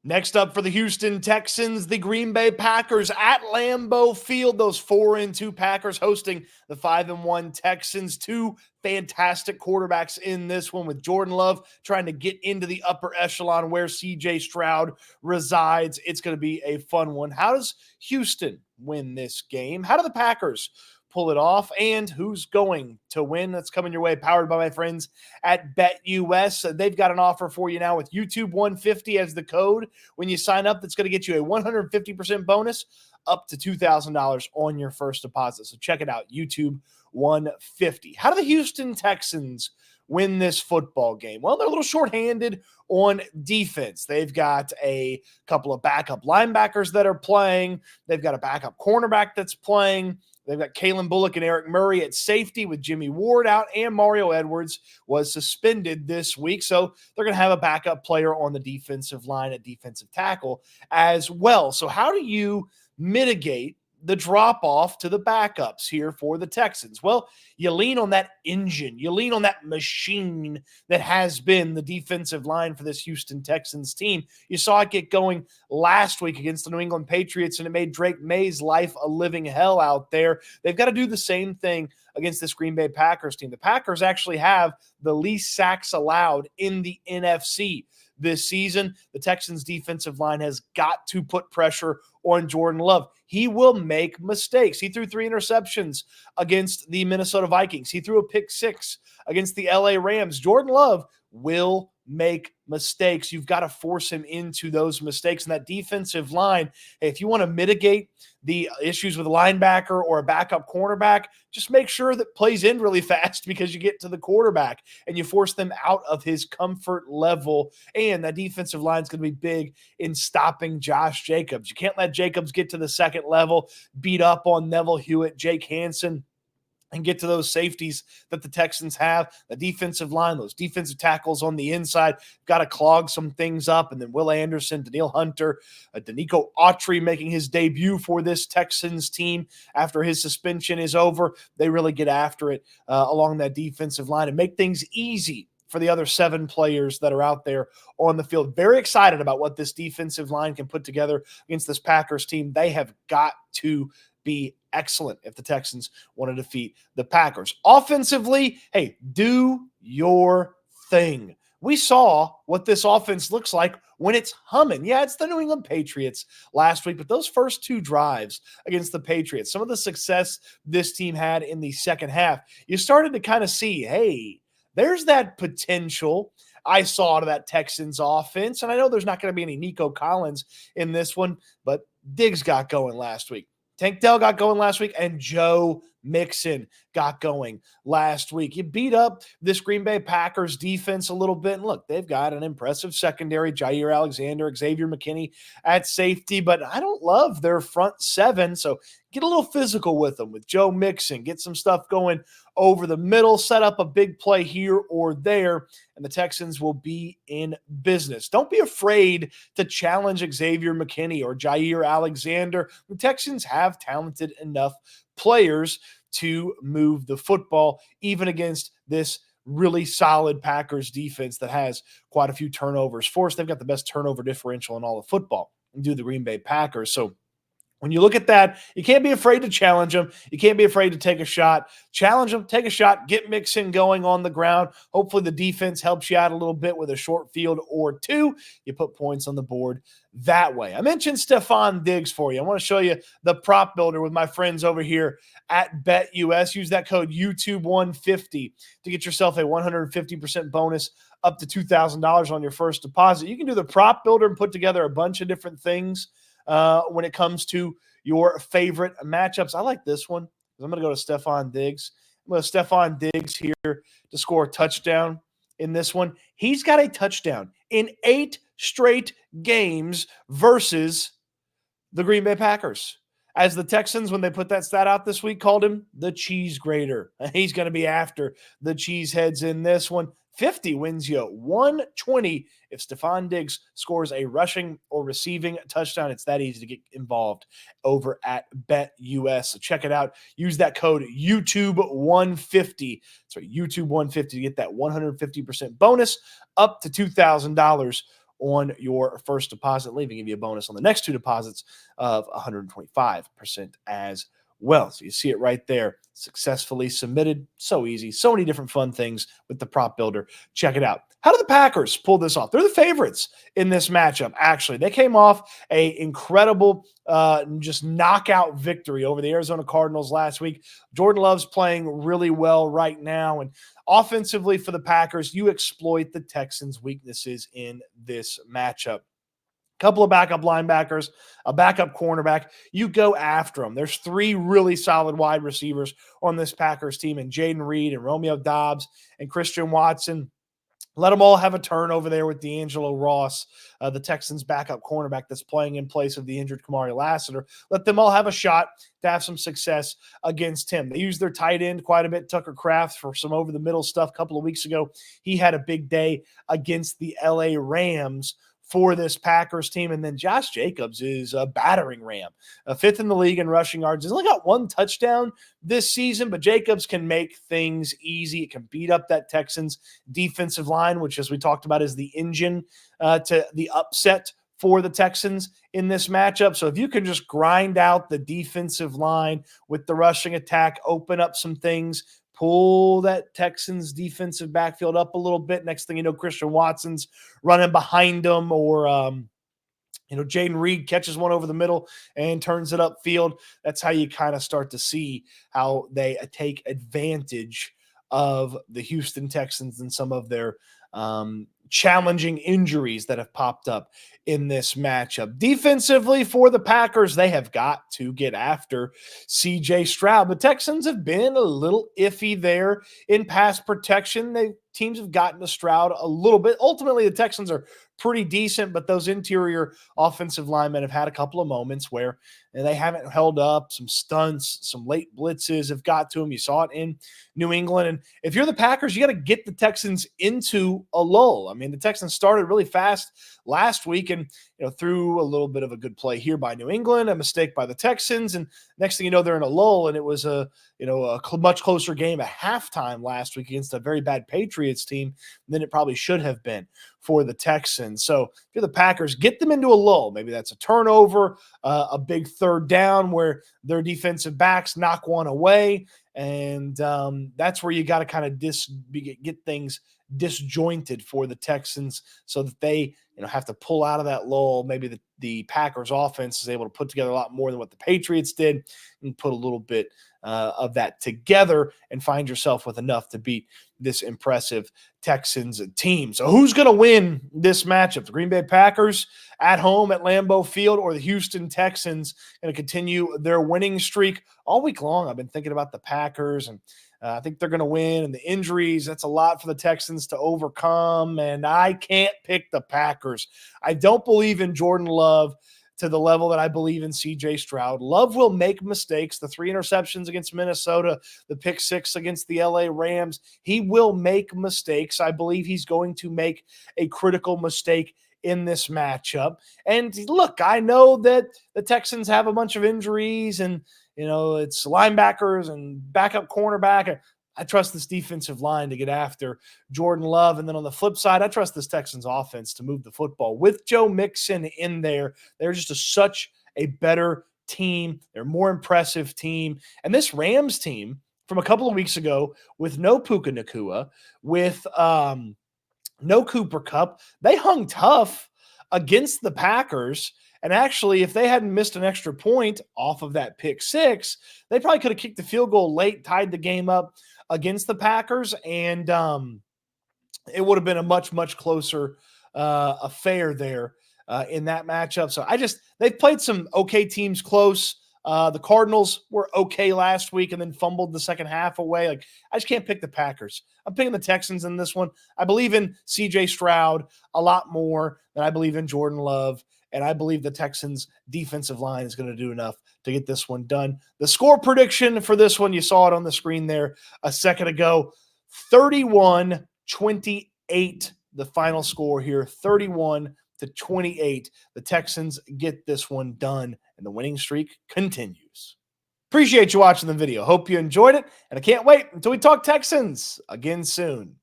Next up for the Houston Texans, the Green Bay Packers at Lambeau Field. Those 4-2 Packers hosting the 5-1 Texans. Two fantastic quarterbacks in this one, with Jordan Love trying to get into the upper echelon where CJ Stroud resides. It's going to be a fun one. How does Houston win this game? How do the Packers pull it off? And who's going to win? That's coming your way, powered by my friends at BetUS. They've got an offer for you now with YouTube 150 as the code. When you sign up, that's going to get you a 150% bonus up to $2,000 on your first deposit. So check it out, YouTube 150. How do the Houston Texans win this football game? Well, they're a little shorthanded on defense. They've got a couple of backup linebackers that are playing. They've got a backup cornerback that's playing. They've got Kalen Bullock and Eric Murray at safety with Jimmy Ward out, and Mario Edwards was suspended this week. So they're going to have a backup player on the defensive line at defensive tackle as well. So how do you mitigate the drop-off to the backups here for the Texans? Well, you lean on that engine. You lean on that machine that has been the defensive line for this Houston Texans team. You saw it get going last week against the New England Patriots, and it made Drake May's life a living hell out there. They've got to do the same thing against this Green Bay Packers team. The Packers actually have the least sacks allowed in the NFC this season. The Texans defensive line has got to put pressure on Jordan Love. He will make mistakes. He threw 3 interceptions against the Minnesota Vikings. He threw a pick 6 against the LA Rams. Jordan Love will make mistakes. You've got to force him into those mistakes. And that defensive line, hey, if you want to mitigate the issues with a linebacker or a backup cornerback, just make sure that plays in really fast because you get to the quarterback and you force them out of his comfort level. And that defensive line is going to be big in stopping Josh Jacobs. You can't let Jacobs get to the second level, beat up on Neville Hewitt, Jake Hansen, and get to those safeties that the Texans have. The defensive line, those defensive tackles on the inside, got to clog some things up. And then Will Anderson, Daniil Hunter, Nico Autry making his debut for this Texans team after his suspension is over. They really get after it along that defensive line and make things easy for the other 7 players that are out there on the field. Very excited about what this defensive line can put together against this Packers team. They have got to be excellent if the Texans want to defeat the Packers. Offensively, hey, do your thing. We saw what this offense looks like when it's humming. Yeah, it's the New England Patriots last week, but those first 2 drives against the Patriots, some of the success this team had in the second half, you started to kind of see, hey, there's that potential I saw to that Texans offense. And I know there's not going to be any Nico Collins in this one, but Diggs got going last week. Tank Dell got going last week, and Joe Mixon got going last week. You beat up this Green Bay Packers defense a little bit. And look, they've got an impressive secondary, Jair Alexander, Xavier McKinney at safety, but I don't love their front 7. So get a little physical with them with Joe Mixon, get some stuff going over the middle, set up a big play here or there, and the Texans will be in business. Don't be afraid to challenge Xavier McKinney or Jair Alexander. The Texans have talented enough players to move the football, even against this really solid Packers defense that has quite a few turnovers forced. They've got the best turnover differential in all of football, and do the Green Bay Packers. So when you look at that, you can't be afraid to challenge them. You can't be afraid to take a shot. Challenge them, take a shot, get Mixon going on the ground. Hopefully the defense helps you out a little bit with a short field or 2. You put points on the board that way. I mentioned Stefon Diggs for you. I want to show you the prop builder with my friends over here at BetUS. Use that code YouTube150 to get yourself a 150% bonus up to $2,000 on your first deposit. You can do the prop builder and put together a bunch of different things when it comes to your favorite matchups. I like this one. I'm going to go to Stefon Diggs. I'm going to Stefon Diggs here to score a touchdown in this one. He's got a touchdown in 8 straight games versus the Green Bay Packers. As the Texans, when they put that stat out this week, called him the cheese grater. He's going to be after the cheeseheads in this one. 50 wins you 120 if Stefon Diggs scores a rushing or receiving touchdown. It's that easy to get involved over at BetUS. So check it out. Use that code YouTube150. That's right, YouTube150 to get that 150% bonus up to $2,000 on your first deposit, leaving you a bonus on the next 2 deposits of 125% as well. So you see it right there, successfully submitted. So easy. So many different fun things with the prop builder. Check it out. How did the Packers pull this off? They're the favorites in this matchup. Actually, they came off a incredible just knockout victory over the Arizona Cardinals last week. Jordan Love's playing really well right now. And offensively for the Packers, you exploit the Texans' weaknesses in this matchup. Couple of backup linebackers, a backup cornerback. You go after them. There's 3 really solid wide receivers on this Packers team, and Jaden Reed and Romeo Doubs and Christian Watson. Let them all have a turn over there with D'Angelo Ross, the Texans' backup cornerback that's playing in place of the injured Kamari Lassiter. Let them all have a shot to have some success against him. They use their tight end quite a bit, Tucker Kraft, for some over-the-middle stuff a couple of weeks ago. He had a big day against the LA Rams for this Packers team. And then Josh Jacobs is a battering ram, 5th in the league in rushing yards. He's only got 1 touchdown this season, but Jacobs can make things easy. It can beat up that Texans defensive line, which, as we talked about, is the engine to the upset for the Texans in this matchup. So if you can just grind out the defensive line with the rushing attack, open up some things, pull that Texans defensive backfield up a little bit. Next thing you know, Christian Watson's running behind them, or Jaden Reed catches one over the middle and turns it upfield. That's how you kind of start to see how they take advantage of the Houston Texans and some of their challenging injuries that have popped up in this matchup. Defensively for the Packers, they have got to get after CJ Stroud. The Texans have been a little iffy there in pass protection. Teams have gotten to Stroud a little bit. Ultimately, the Texans are pretty decent, but those interior offensive linemen have had a couple of moments where they haven't held up. Some stunts, some late blitzes have got to them. You saw it in New England. And if you're the Packers, you got to get the Texans into a lull. I mean, the Texans started really fast last week and through a little bit of a good play here by New England, a mistake by the Texans, and next thing you know, they're in a lull. And it was a much closer game at halftime last week against a very bad Patriots team than it probably should have been for the Texans. So if you're the Packers, get them into a lull. Maybe that's a turnover, a big 3rd down where their defensive backs knock one away. And that's where you got to kind of get things disjointed for the Texans so that they have to pull out of that lull. Maybe the Packers offense is able to put together a lot more than what the Patriots did and put a little bit of that together and find yourself with enough to beat this impressive Texans team. So who's going to win this matchup? The Green Bay Packers at home at Lambeau Field, or the Houston Texans going to continue their winning streak? All week long, I've been thinking about the Packers, and I think they're going to win. And the injuries, that's a lot for the Texans to overcome. And I can't pick the Packers. I don't believe in Jordan Love to the level that I believe in CJ Stroud. Love will make mistakes. The 3 interceptions against Minnesota, the pick 6 against the LA Rams. He will make mistakes. I believe he's going to make a critical mistake in this matchup. And look, I know that the Texans have a bunch of injuries and, it's linebackers and backup cornerback. I trust this defensive line to get after Jordan Love. And then on the flip side, I trust this Texans offense to move the football. With Joe Mixon in there, they're just such a better team. They're a more impressive team. And this Rams team from a couple of weeks ago, with no Puka Nacua, with no Cooper Kupp, they hung tough against the Packers. And actually, if they hadn't missed an extra point off of that pick 6, they probably could have kicked the field goal late, tied the game up against the Packers, and it would have been a much, much closer affair there in that matchup. So they've played some okay teams close. The Cardinals were okay last week and then fumbled the second half away. I just can't pick the Packers. I'm picking the Texans in this one. I believe in CJ Stroud a lot more than I believe in Jordan Love. And I believe the Texans' defensive line is going to do enough to get this one done. The score prediction for this one, you saw it on the screen there a second ago, 31-28, the final score here, 31-28. The Texans get this one done, and the winning streak continues. Appreciate you watching the video. Hope you enjoyed it, and I can't wait until we talk Texans again soon.